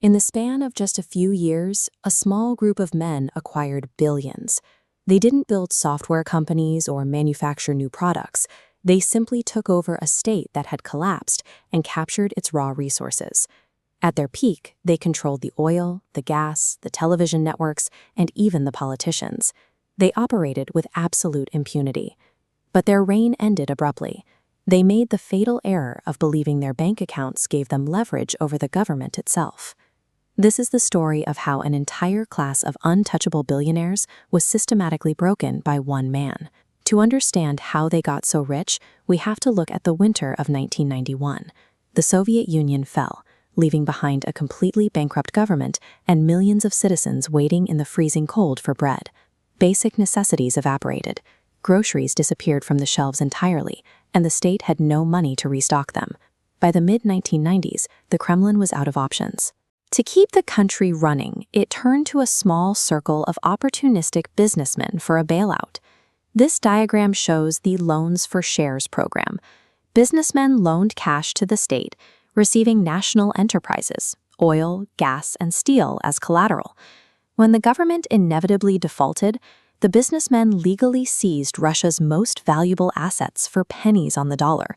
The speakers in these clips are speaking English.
In the span of just a few years, a small group of men acquired billions. They didn't build software companies or manufacture new products. They simply took over a state that had collapsed and captured its raw resources. At their peak, they controlled the oil, the gas, the television networks, and even the politicians. They operated with absolute impunity. But their reign ended abruptly. They made the fatal error of believing their bank accounts gave them leverage over the government itself. This is the story of how an entire class of untouchable billionaires was systematically broken by one man. To understand how they got so rich, we have to look at the winter of 1991. The Soviet Union fell, leaving behind a completely bankrupt government and millions of citizens waiting in the freezing cold for bread. Basic necessities evaporated. Groceries disappeared from the shelves entirely, and the state had no money to restock them. By the mid-1990s, the Kremlin was out of options. To keep the country running, it turned to a small circle of opportunistic businessmen for a bailout. This diagram shows the Loans for Shares program. Businessmen loaned cash to the state, receiving national enterprises, oil, gas, and steel as collateral. When the government inevitably defaulted, the businessmen legally seized Russia's most valuable assets for pennies on the dollar.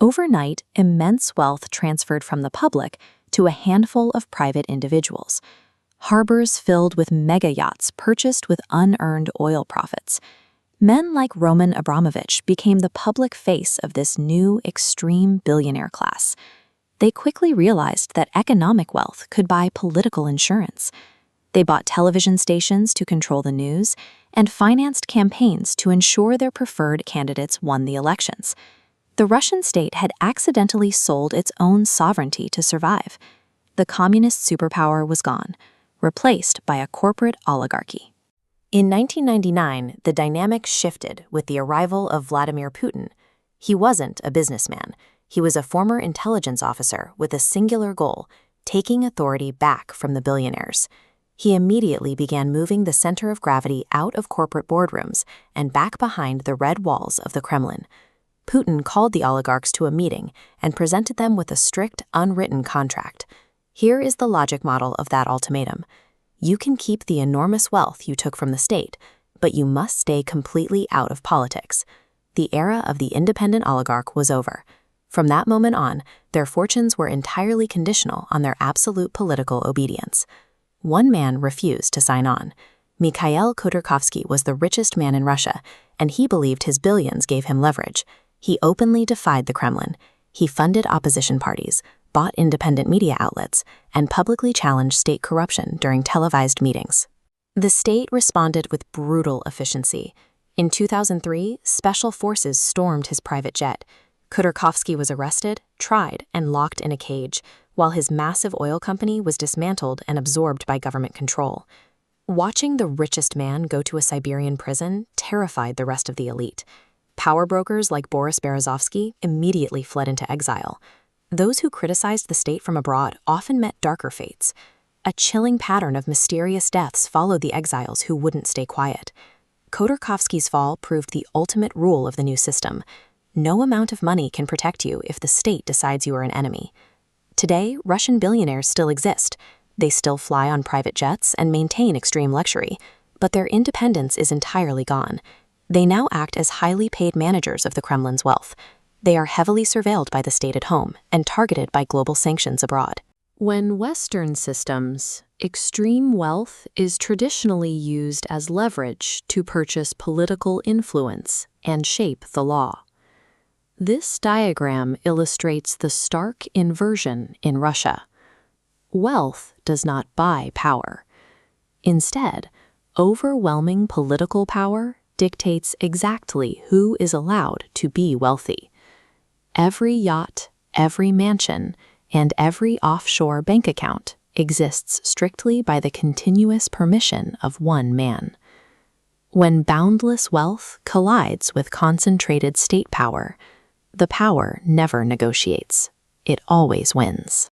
Overnight, immense wealth transferred from the public to a handful of private individuals. Harbors filled with mega yachts purchased with unearned oil profits. Men like Roman Abramovich became the public face of this new extreme billionaire class. They quickly realized that economic wealth could buy political insurance. They bought television stations to control the news and financed campaigns to ensure their preferred candidates won the elections. The Russian state had accidentally sold its own sovereignty to survive. The communist superpower was gone, replaced by a corporate oligarchy. In 1999, the dynamic shifted with the arrival of Vladimir Putin. He wasn't a businessman. He was a former intelligence officer with a singular goal, taking authority back from the billionaires. He immediately began moving the center of gravity out of corporate boardrooms and back behind the red walls of the Kremlin. Putin called the oligarchs to a meeting and presented them with a strict, unwritten contract. Here is the logic model of that ultimatum. You can keep the enormous wealth you took from the state, but you must stay completely out of politics. The era of the independent oligarch was over. From that moment on, their fortunes were entirely conditional on their absolute political obedience. One man refused to sign on. Mikhail Khodorkovsky was the richest man in Russia, and he believed his billions gave him leverage. He openly defied the Kremlin. He funded opposition parties, bought independent media outlets, and publicly challenged state corruption during televised meetings. The state responded with brutal efficiency. In 2003, special forces stormed his private jet. Khodorkovsky was arrested, tried, and locked in a cage, while his massive oil company was dismantled and absorbed by government control. Watching the richest man go to a Siberian prison terrified the rest of the elite. Power brokers like Boris Berezovsky immediately fled into exile. Those who criticized the state from abroad often met darker fates. A chilling pattern of mysterious deaths followed the exiles who wouldn't stay quiet. Khodorkovsky's fall proved the ultimate rule of the new system. No amount of money can protect you if the state decides you are an enemy. Today, Russian billionaires still exist. They still fly on private jets and maintain extreme luxury, but their independence is entirely gone. They now act as highly paid managers of the Kremlin's wealth. They are heavily surveilled by the state at home and targeted by global sanctions abroad. When Western systems, extreme wealth is traditionally used as leverage to purchase political influence and shape the law. This diagram illustrates the stark inversion in Russia. Wealth does not buy power. Instead, overwhelming political power dictates exactly who is allowed to be wealthy. Every yacht, every mansion, and every offshore bank account exists strictly by the continuous permission of one man. When boundless wealth collides with concentrated state power, the power never negotiates. It always wins.